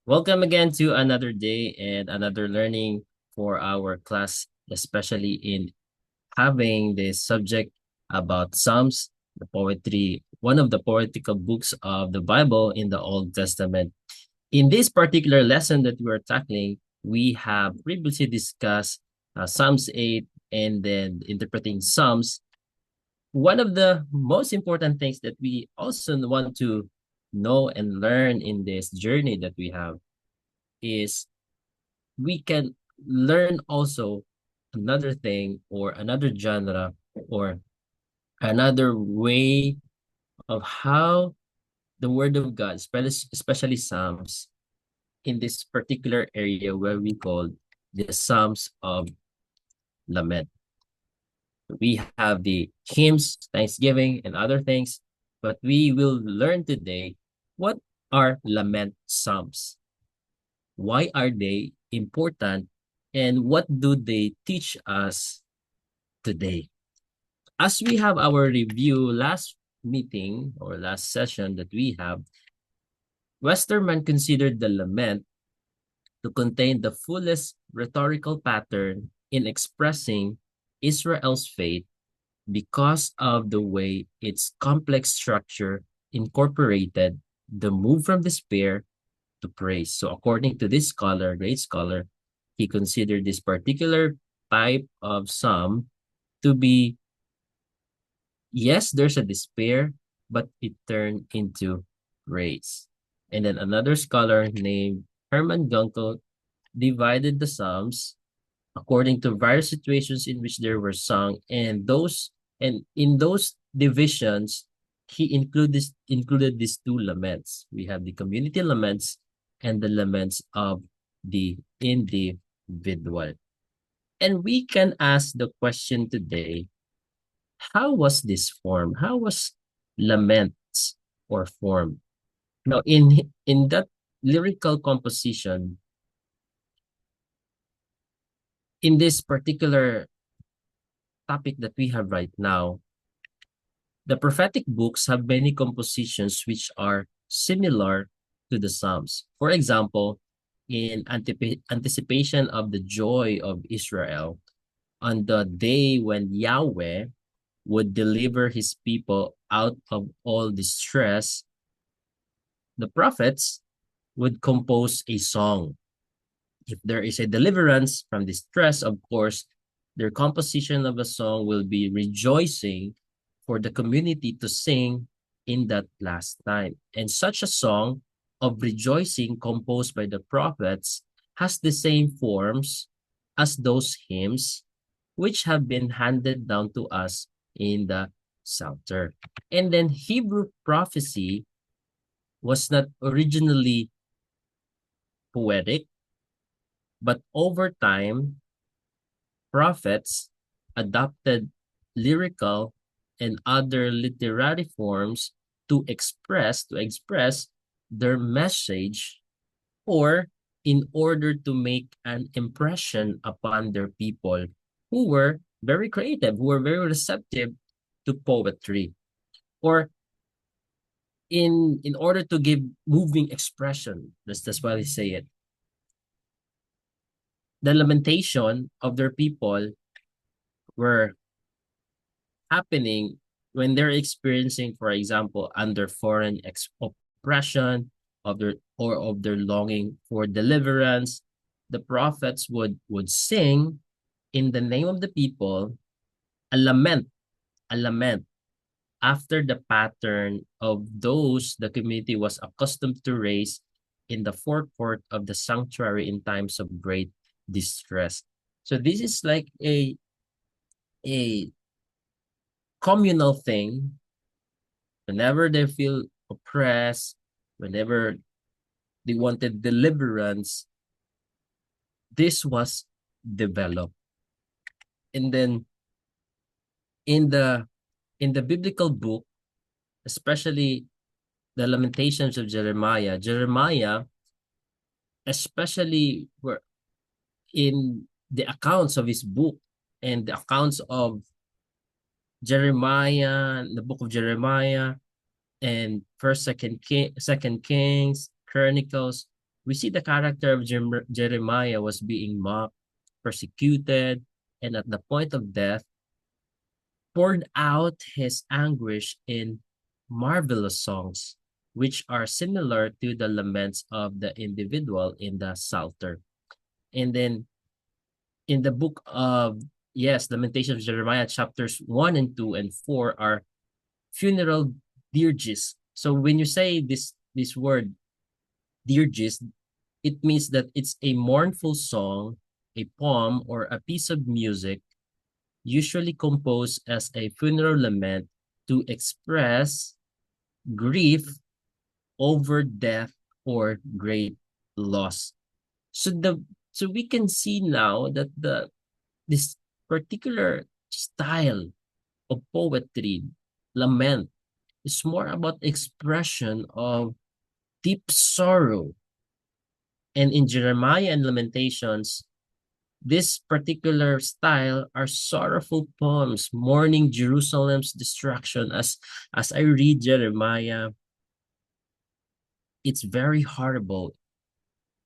Welcome again to another day and another learning for our class, especially in having this subject about Psalms, the poetry, one of the poetical books of the Bible in the Old Testament. In this particular lesson that we're tackling, we have previously discussed Psalms 8 and then interpreting Psalms. One of the most important things that we also want to know and learn in this journey that we have is we can learn also another thing or another genre or another way of how the word of God, especially Psalms, in this particular area where we call the Psalms of Lament. We have the hymns, thanksgiving, and other things, but we will learn today what are lament psalms. Why are they important and what do they teach us today? As we have our review last meeting or last session that we have, Westermann considered the lament to contain the fullest rhetorical pattern in expressing Israel's faith because of the way its complex structure incorporated the move from despair to praise. So according to this scholar, great scholar, he considered this particular type of psalm to be, yes, there's a despair, but it turned into praise. And then another scholar named Hermann Gunkel divided the psalms according to various situations in which they were sung, and in those divisions, he included these two laments. We have the community laments and the laments of the individual. And we can ask the question today, how was this formed? How was laments or formed? Now, in that lyrical composition, in this particular topic that we have right now, the prophetic books have many compositions which are similar to the Psalms. For example, in anticipation of the joy of Israel, on the day when Yahweh would deliver his people out of all distress, the prophets would compose a song. If there is a deliverance from distress, of course, their composition of a song will be rejoicing for the community to sing in that last time. And such a song of rejoicing composed by the prophets has the same forms as those hymns which have been handed down to us in the Psalter. And then Hebrew prophecy was not originally poetic, but over time, prophets adopted lyrical and other literary forms to express their message, or in order to make an impression upon their people who were very creative, who were very receptive to poetry, or in order to give moving expression. That's why they say it. The lamentation of their people were happening when they're experiencing, for example, under foreign oppression of their longing for deliverance. The prophets would sing in the name of the people a lament, a lament after the pattern of those the community was accustomed to raise in the forecourt of the sanctuary in times of great distress. So this is like a communal thing. Whenever they feel oppressed, whenever they wanted deliverance, this was developed. And then in the biblical book, especially the Lamentations of Jeremiah, especially were in the accounts of his book and the accounts of Jeremiah, the book of Jeremiah, and Second Kings, Chronicles, we see the character of Jeremiah was being mocked, persecuted, and at the point of death, poured out his anguish in marvelous songs, which are similar to the laments of the individual in the Psalter. And then in the book of, yes, Lamentations of Jeremiah, chapters 1 and 2 and 4 are funeral dirges. So when you say this word dirges, it means that it's a mournful song, a poem, or a piece of music usually composed as a funeral lament to express grief over death or great loss. So the so we can see now that this particular style of poetry, lament, is more about expression of deep sorrow. And in Jeremiah and Lamentations, this particular style are sorrowful poems mourning Jerusalem's destruction. As I read Jeremiah, it's very horrible.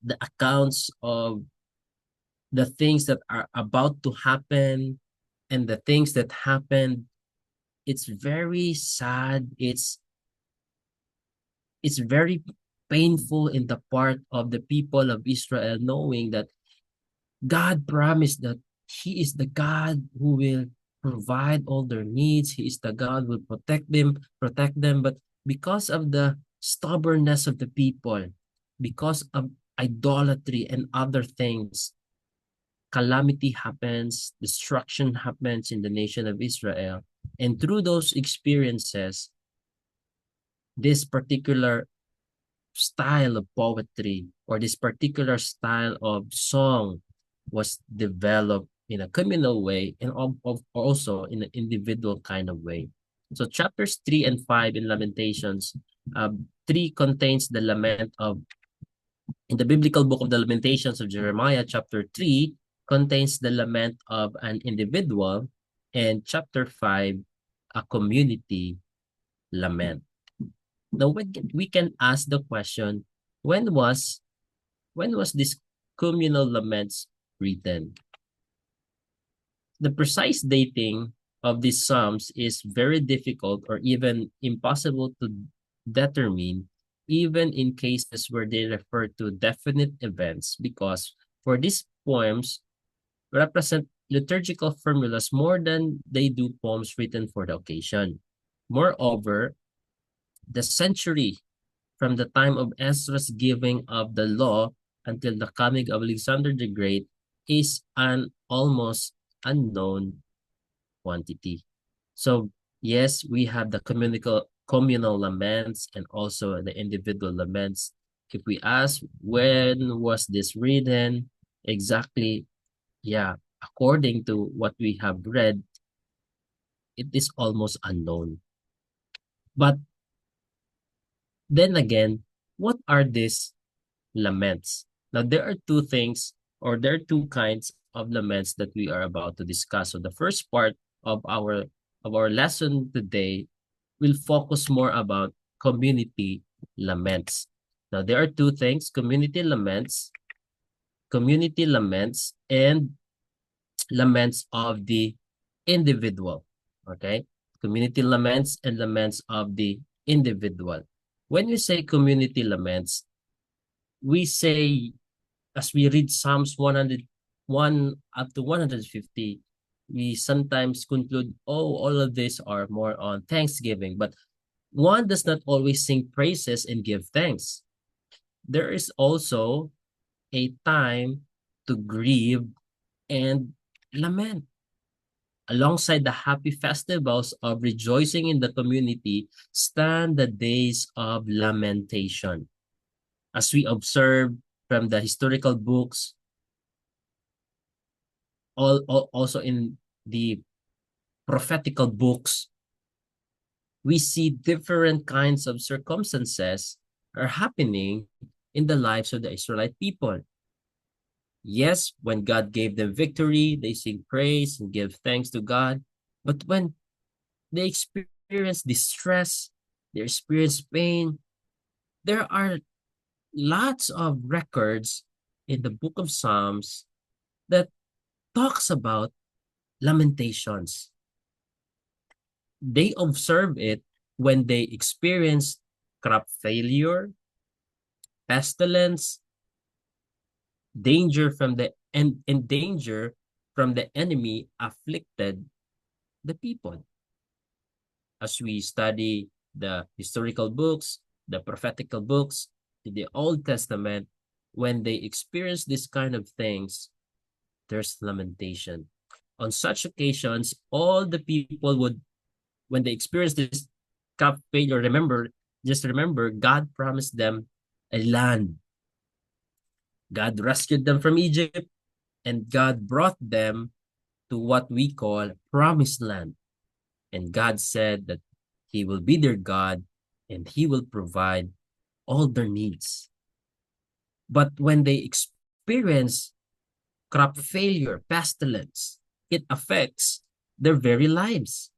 The accounts of the things that are about to happen and the things that happened, it's very sad. It's very painful in the part of the people of Israel, knowing that God promised that He is the God who will provide all their needs. He is the God who will protect them. But because of the stubbornness of the people, because of idolatry and other things, calamity happens, destruction happens in the nation of Israel. And through those experiences, this particular style of poetry or this particular style of song was developed in a communal way and also in an individual kind of way. So chapters 3 and 5 in Lamentations, 3 contains the lament of, in the biblical book of the Lamentations of Jeremiah, chapter 3 contains the lament of an individual, and chapter 5, a community lament. Now we can ask the question, when was this communal laments written? The precise dating of these psalms is very difficult or even impossible to determine, even in cases where they refer to definite events, because for these poems represent liturgical formulas more than they do poems written for the occasion. Moreover, the century from the time of Ezra's giving of the law until the coming of Alexander the Great is an almost unknown quantity. So yes, we have the communal laments and also the individual laments. If we ask when was this written, exactly, yeah, according to what we have read, it is almost unknown. But then again, what are these laments? Now, there are two things, or there are two kinds of laments that we are about to discuss. So the first part of our lesson today will focus more about community laments. Now, there are two things, community laments, and laments of the individual. Okay? Community laments and laments of the individual. When we say community laments, we say, as we read Psalms 101 up to 150, we sometimes conclude, oh, all of these are more on thanksgiving. But one does not always sing praises and give thanks. There is also a time to grieve and lament. Alongside the happy festivals of rejoicing in the community, stand the days of lamentation. As we observe from the historical books, also in the prophetical books, we see different kinds of circumstances are happening in the lives of the Israelite people. Yes, when God gave them victory, they sing praise and give thanks to God. But when they experience distress, they experience pain, there are lots of records in the book of Psalms that talks about lamentations. They observe it when they experience crop failure, pestilence, danger from the and danger from the enemy afflicted the people. As we study the historical books, the prophetical books, in the Old Testament, when they experience this kind of things, there's lamentation. On such occasions, all the people would, when they experience this crop failure, just remember, God promised them a land. God rescued them from Egypt, and God brought them to what we call promised land. And God said that he will be their God and he will provide all their needs. But when they experience crop failure, pestilence, it affects their very lives.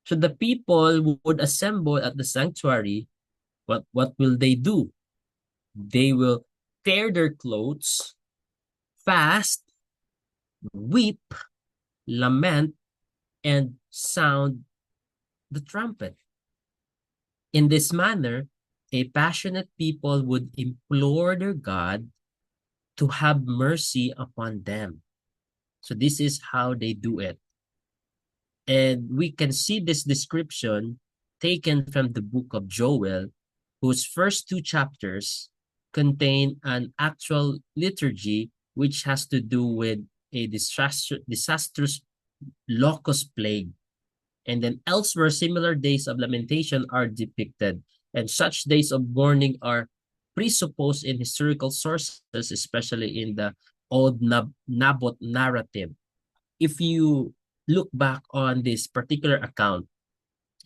So the people would assemble at the sanctuary. What will they do? They will tear their clothes, fast, weep, lament, and sound the trumpet. In this manner, a passionate people would implore their God to have mercy upon them. So this is how they do it. And we can see this description taken from the book of Joel, whose first two chapters contain an actual liturgy which has to do with a disastrous locust plague. And then elsewhere, similar days of lamentation are depicted. And such days of mourning are presupposed in historical sources, especially in the old Naboth narrative. If you look back on this particular account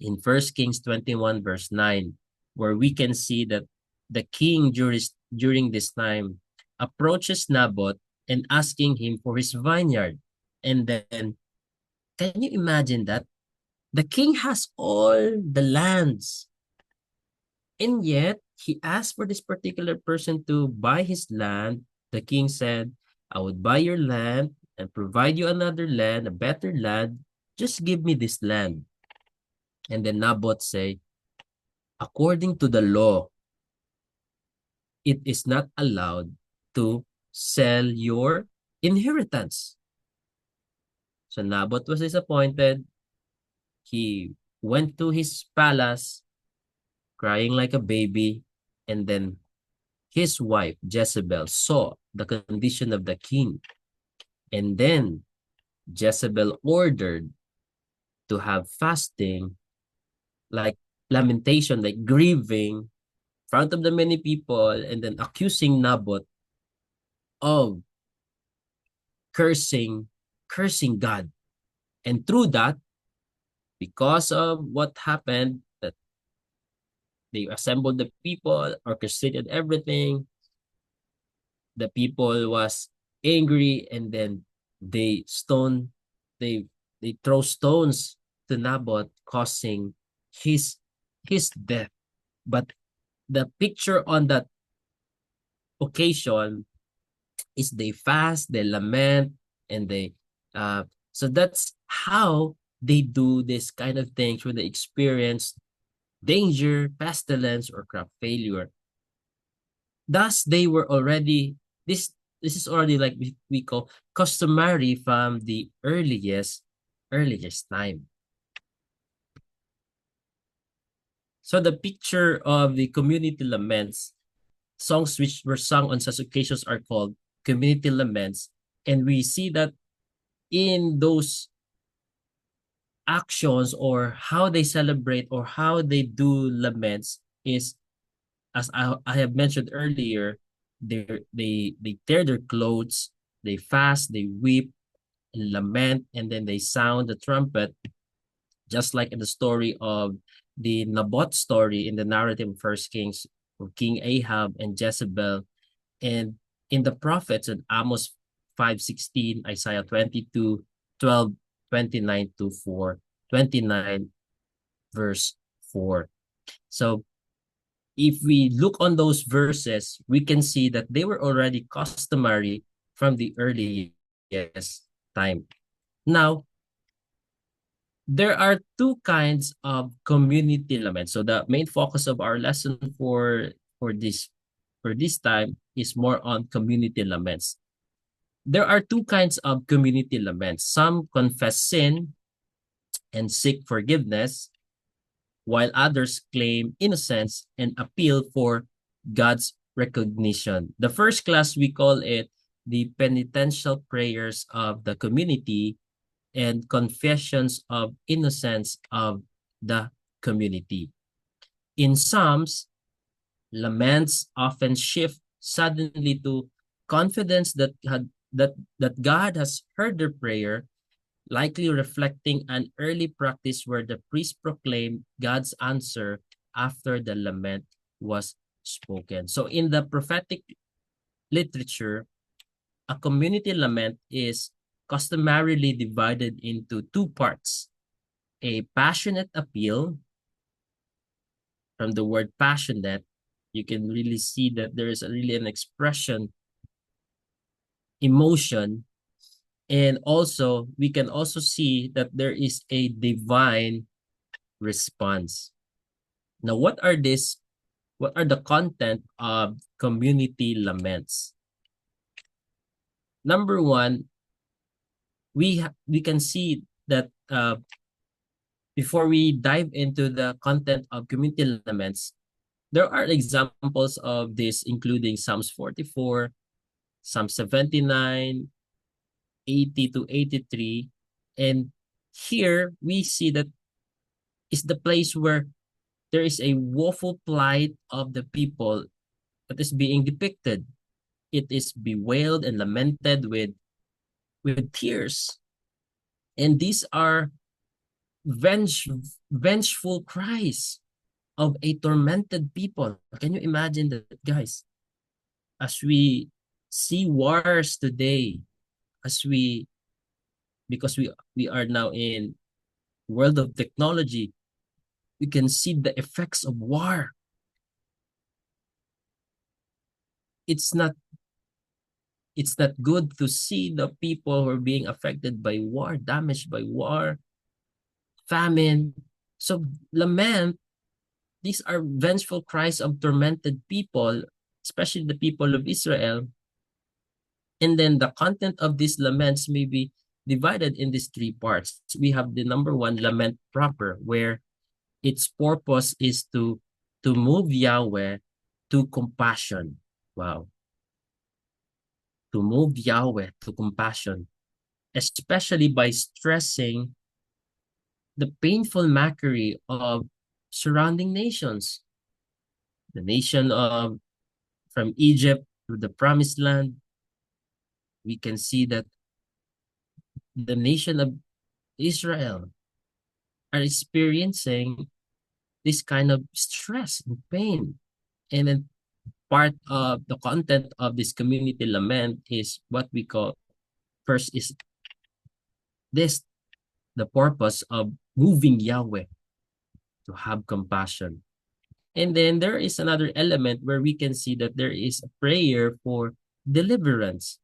in 1 Kings 21 verse 9, where we can see that the king during this time approaches Naboth and asking him for his vineyard. And then, can you imagine that? The king has all the lands, and yet he asked for this particular person to buy his land. The king said, I would buy your land and provide you another land, a better land. Just give me this land. And then Naboth say, according to the law, it is not allowed to sell your inheritance. So Naboth was disappointed. He went to his palace crying like a baby, and then his wife Jezebel saw the condition of the king, and then Jezebel ordered to have fasting, like lamentation, like grieving in front of the many people, and then accusing Naboth of cursing cursing God. And through that, because of what happened, that they assembled the people, orchestrated everything, the people was angry, and then they stone they they throw stones to Naboth, causing his death. But the picture on that occasion is they fast, they lament, and they so that's how they do this kind of things when they experience danger, pestilence, or crop failure. Thus, they were already this is already like we call customary from the earliest time. So the picture of the community laments, songs which were sung on such occasions are called community laments, and we see that in those actions or how they celebrate or how they do laments is, as I have mentioned earlier, they tear their clothes, they fast, they weep and lament, and then they sound the trumpet, just like in the story of the Naboth story in the narrative of First Kings, of King Ahab and Jezebel, and in the prophets in Amos 5:16, Isaiah 22:12, 29 to 4, 29 verse 4. So if we look on those verses, we can see that they were already customary from the earliest time. Now, there are two kinds of community laments. So the main focus of our lesson for this time is more on community laments. There are two kinds of community laments. Some confess sin and seek forgiveness, while others claim innocence and appeal for God's recognition. The first class, we call it the penitential prayers of the community and confessions of innocence of the community. In Psalms, laments often shift suddenly to confidence that God has heard their prayer, likely reflecting an early practice where the priest proclaimed God's answer after the lament was spoken. So in the prophetic literature, a community lament is customarily divided into two parts: a passionate appeal. From the word passionate, you can really see that there is really an expression, emotion, and also we can also see that there is a divine response. Now, what are the content of community laments? Number one, we can see that before we dive into the content of community laments, there are examples of this, including Psalms 44, Psalm 79, 80 to 83. And here we see that is the place where there is a woeful plight of the people that is being depicted. It is bewailed and lamented with tears. And these are vengeful cries of a tormented people. Can you imagine that, guys? As we see wars today, as we because we are now in world of technology, we can see the effects of war. It's not good to see the people who are being affected by war, damaged by war, famine. So lament, these are vengeful cries of tormented people, especially the people of Israel. And then the content of these laments may be divided in these three parts. We have the number one, lament proper, where its purpose is to move Yahweh to compassion. Wow. To move Yahweh to compassion, especially by stressing the painful mockery of surrounding nations. The nation of from Egypt to the promised land, we can see that the nation of Israel are experiencing this kind of stress and pain. And then part of the content of this community lament is what we call, first is this, the purpose of moving Yahweh to have compassion. And then there is another element where we can see that there is a prayer for deliverance.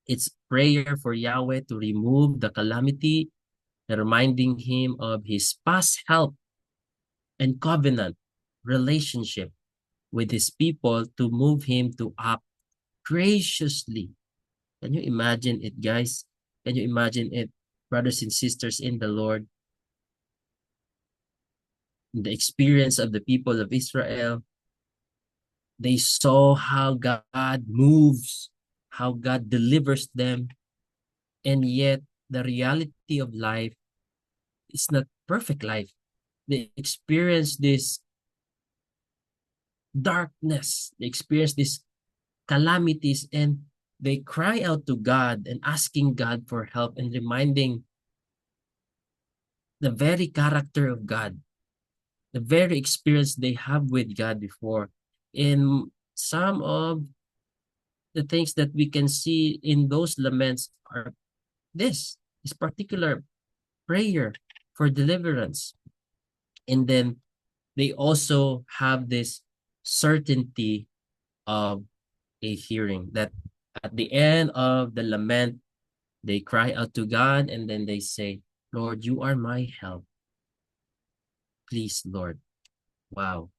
It's prayer for Yahweh to remove the calamity, reminding him of his past help and covenant relationship with his people to move him to act graciously. Can you imagine it, guys? Can you imagine it, brothers and sisters in the Lord? The experience of the people of Israel, they saw how God moves, how God delivers them, and yet the reality of life is not perfect life. They experience this darkness, they experience these calamities, and they cry out to God and asking God for help and reminding the very character of God, the very experience they have with God before. In some of the things that we can see in those laments are this particular prayer for deliverance. And then they also have this certainty of a hearing. That at the end of the lament, they cry out to God and then they say, Lord, you are my help. Please, Lord. Wow.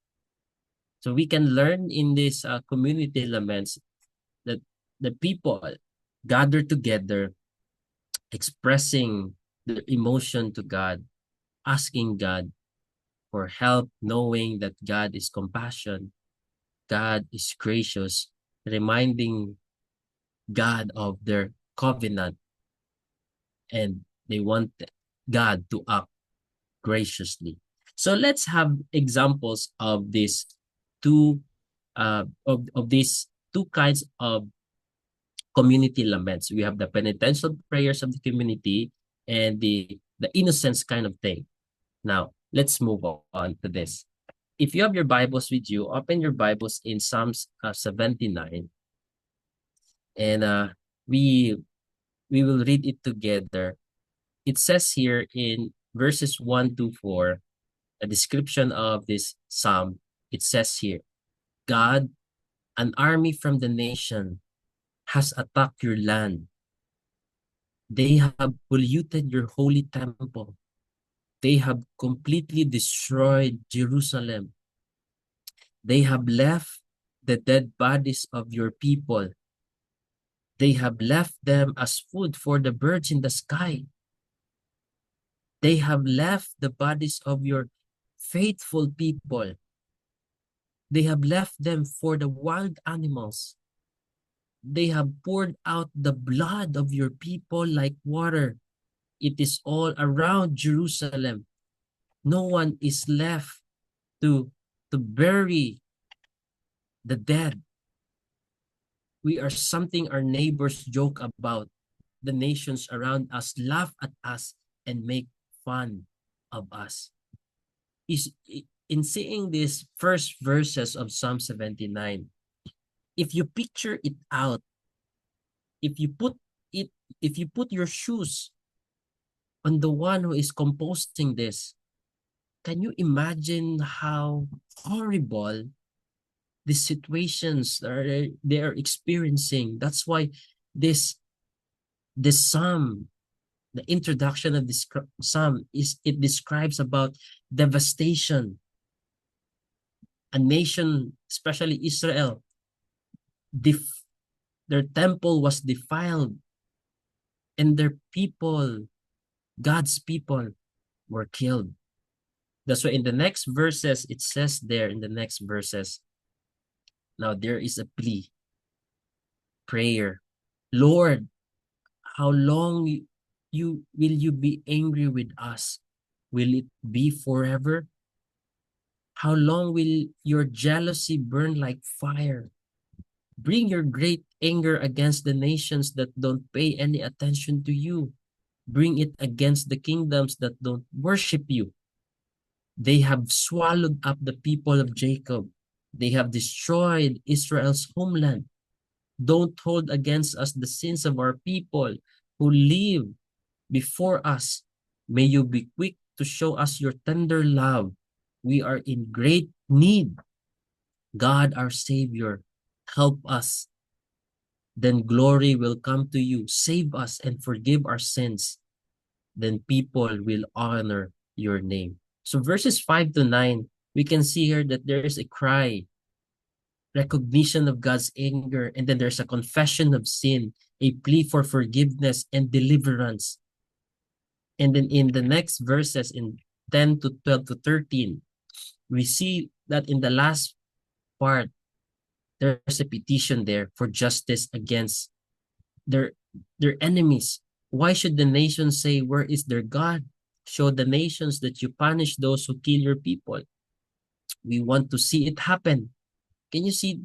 So we can learn in this community laments that the people gather together, expressing their emotion to God, asking God for help, knowing that God is compassion, God is gracious, reminding God of their covenant, and they want God to act graciously. So let's have examples of these of these two kinds of community laments. We have the penitential prayers of the community and the innocence kind of thing. Now, let's move on to this. If you have your Bibles with you, open your Bibles in Psalms 79, and we we will read it together. It says here in verses 1 to 4, a description of this psalm. It says here, God, an army from the nation, has attacked your land. They have polluted your holy temple. They have completely destroyed Jerusalem. They have left the dead bodies of your people. They have left them as food for the birds in the sky. They have left the bodies of your faithful people. They have left them for the wild animals. They have poured out the blood of your people like water. It is all around Jerusalem. No one is left to bury the dead. We are something our neighbors joke about. The nations around us laugh at us and make fun of us. Is in seeing these first verses of Psalm 79, if you picture it out, if you put it, if you put your shoes on the one who is composing this, can you imagine how horrible the situations are they are experiencing? That's why this psalm, the introduction of this psalm, is it describes about devastation. A nation, especially Israel, their temple was defiled, and their people, God's people, were killed. That's why in the next verses, it says there in the next verses, now there is a plea, prayer. Lord, how long will you be angry with us? Will it be forever? How long will your jealousy burn like fire? Bring your great anger against the nations that don't pay any attention to you. Bring it against the kingdoms that don't worship you. They have swallowed up the people of Jacob. They have destroyed Israel's homeland. Don't hold against us the sins of our people who live before us. May you be quick to show us your tender love. We are in great need. God, our Savior, help us. Then glory will come to you. Save us and forgive our sins. Then people will honor your name. So verses 5 to 9, we can see here that there is a cry, recognition of God's anger, and then there's a confession of sin, a plea for forgiveness and deliverance. And then in the next verses, in 10 to 12 to 13, we see that in the last part, there's a petition there for justice against their enemies. Why should the nations say, where is their God? Show the nations that you punish those who kill your people. We want to see it happen. Can you see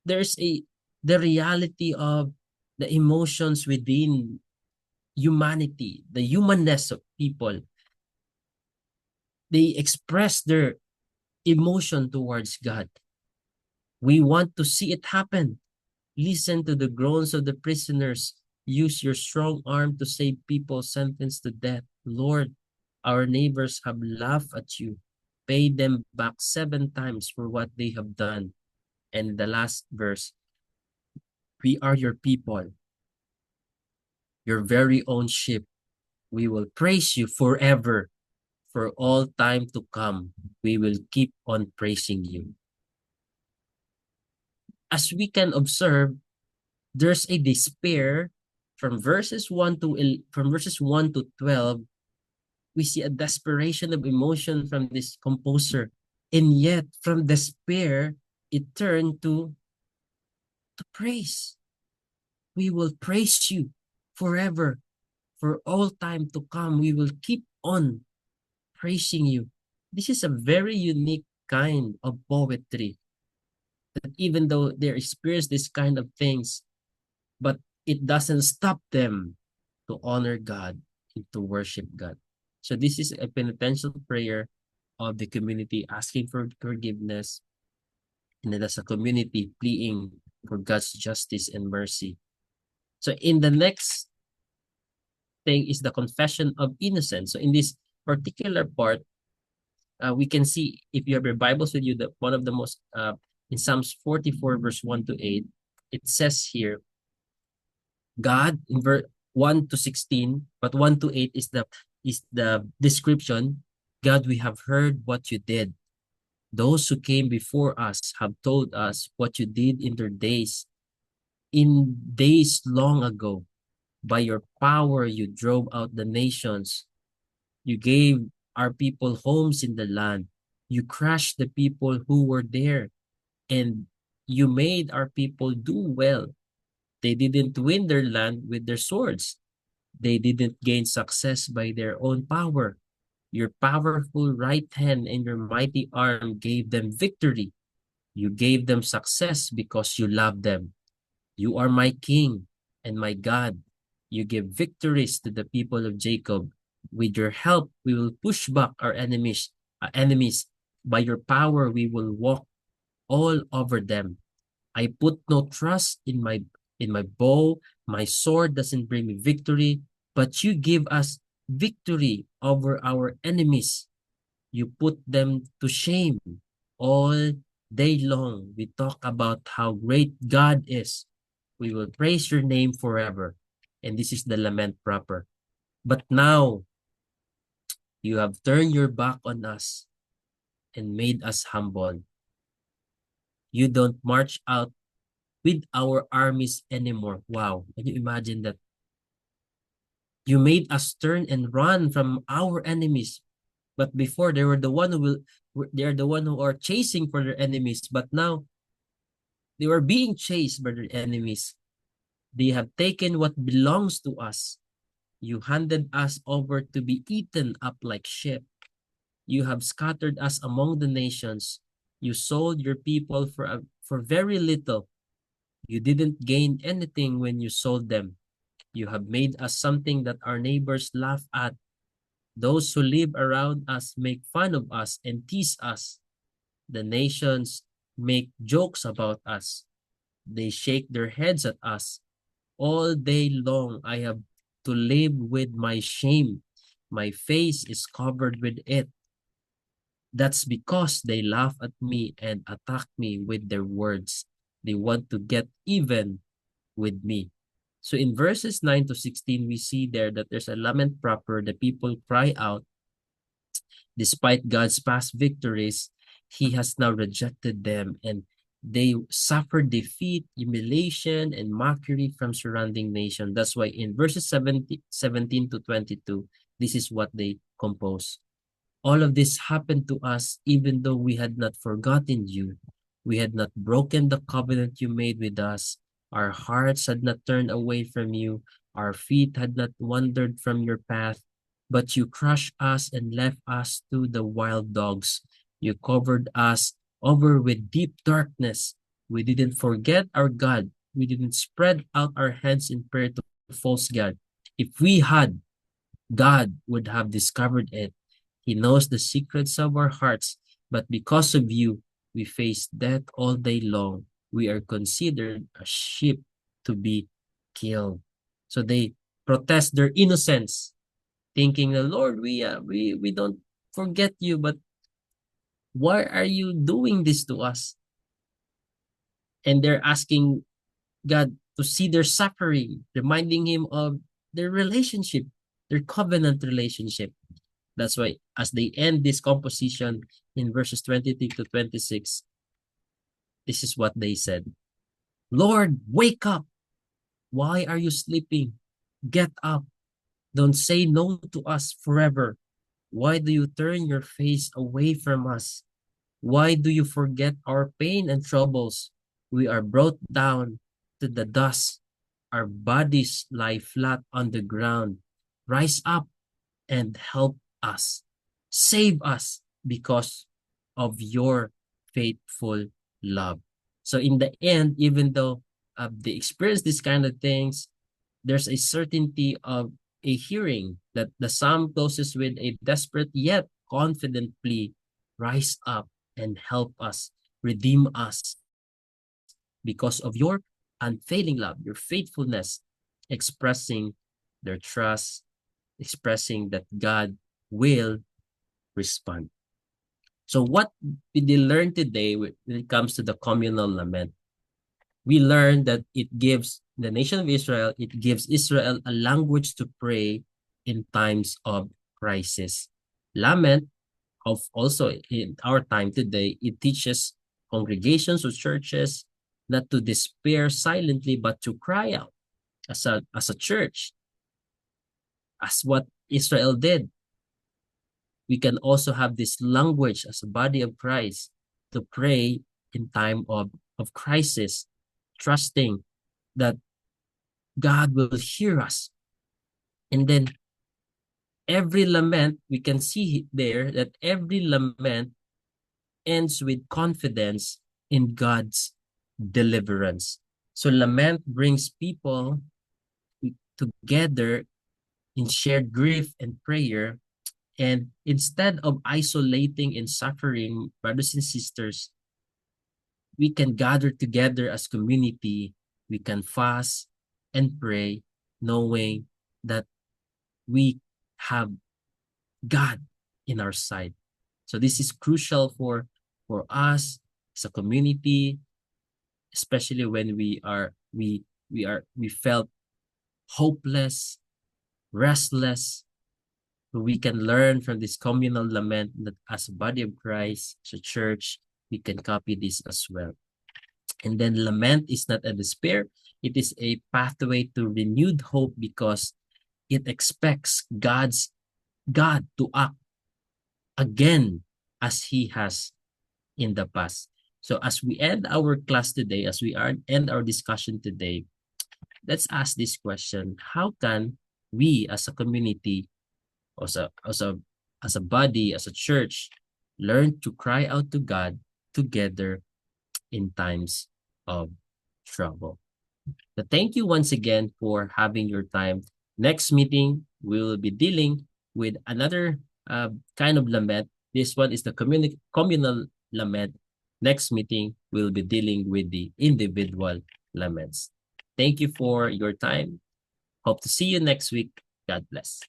there's the reality of the emotions within humanity, the humanness of people. They express their emotion towards God. We want to see it happen. Listen to the groans of the prisoners. Use your strong arm to save people sentenced to death. Lord, our neighbors have laughed at you. pay them back 7 times for what they have done. And the last verse, we are your people, your very own sheep. We will praise you forever. For all time to come, we will keep on praising you. As we can observe, there's a despair from verses 1 to 12. We see a desperation of emotion from this composer. And yet, from despair, it turned to praise. We will praise you forever. For all time to come, we will keep on praising you. This is a very unique kind of poetry that even though they experience this kind of things, but it doesn't stop them to honor God and to worship God. So this is a penitential prayer of the community asking for forgiveness, and then as a community pleading for God's justice and mercy. So in the next thing is the confession of innocence. So in this particular part, we can see, if you have your Bibles with you, that one of the most in Psalms 44 verse 1 to 8, it says here, God in verse 1 to 16, but 1 to 8 is the description. God, we have heard what you did. Those who came before us have told us what you did in days long ago. By your power, you drove out the nations. You gave our people homes in the land. You crushed the people who were there, and you made our people do well. They didn't win their land with their swords. They didn't gain success by their own power. Your powerful right hand and your mighty arm gave them victory. You gave them success because you love them. You are my king and my God. You give victories to the people of Jacob. With your help, we will push back our enemies. By your power, we will walk all over them. I put no trust in my bow. My sword doesn't bring me victory, but you give us victory over our enemies. You put them to shame. All day long, we talk about how great God is. We will praise your name forever. And this is the lament proper. But now, you have turned your back on us and made us humble. You don't march out with our armies anymore. Wow. Can you imagine that? You made us turn and run from our enemies. But before they were the one they are the one who are chasing for their enemies. But now they were being chased by their enemies. They have taken what belongs to us. You handed us over to be eaten up like sheep. You have scattered us among the nations. You sold your people for very little. You didn't gain anything when you sold them. You have made us something that our neighbors laugh at. Those who live around us make fun of us and tease us. The nations make jokes about us. They shake their heads at us. All day long I have to live with my shame. My face is covered with it. That's because they laugh at me and attack me with their words. They want to get even with me. So in verses 9 to 16, we see there that there's a lament proper. The people cry out, despite God's past victories, he has now rejected them, and they suffer defeat, humiliation, and mockery from surrounding nation. That's why in verses 17 to 22, this is what they compose. All of this happened to us even though we had not forgotten you. We had not broken the covenant you made with us. Our hearts had not turned away from you. Our feet had not wandered from your path. But you crushed us and left us to the wild dogs. You covered us over with deep darkness. We didn't forget our God. We didn't spread out our hands in prayer to false God. If we had, God would have discovered it. He knows the secrets of our hearts, but because of you, we face death all day long. We are considered a sheep to be killed. So they protest their innocence, thinking, the Lord, we don't forget you, but Why are you doing this to us? And they're asking God to see their suffering, reminding him of their relationship, their covenant relationship. That's why as they end this composition in verses 23 to 26, this is what they said. Lord, wake up. Why are you sleeping? Get up. Don't say no to us forever. Why do you turn your face away from us? Why do you forget our pain and troubles? We are brought down to the dust. Our bodies lie flat on the ground. Rise up and help us. Save us because of your faithful love. So in the end, even though they experience these kind of things, there's a certainty of a hearing that the psalm closes with a desperate yet confident plea, rise up and help us, redeem us because of your unfailing love, your faithfulness, expressing their trust, expressing that God will respond. So what did they learn today when it comes to the communal lament? We learned that it gives the nation of Israel, it gives Israel a language to pray in times of crisis. Lament, of also in our time today, it teaches congregations or churches not to despair silently, but to cry out as a church, as what Israel did. We can also have this language as a body of Christ to pray in time of crisis, trusting that God will hear us. And then every lament, we can see there that every lament ends with confidence in God's deliverance. So lament brings people together in shared grief and prayer. And instead of isolating and suffering, brothers and sisters, we can gather together as community. We can fast and pray, knowing that we have God in our side. So this is crucial for us as a community, especially when we felt hopeless, restless. We can learn from this communal lament that as a body of Christ, as a church, we can copy this as well. And then lament is not a despair. It is a pathway to renewed hope because it expects God to act again as he has in the past. So as we end our class today, as we end our discussion today, let's ask this question. How can we as a community, as a body, as a church, learn to cry out to God together in times of trouble? So thank you once again for having your time. Next meeting, we will be dealing with another kind of lament. This one is the communal lament. Next meeting, we'll be dealing with the individual laments. Thank you for your time. Hope to see you next week. God bless.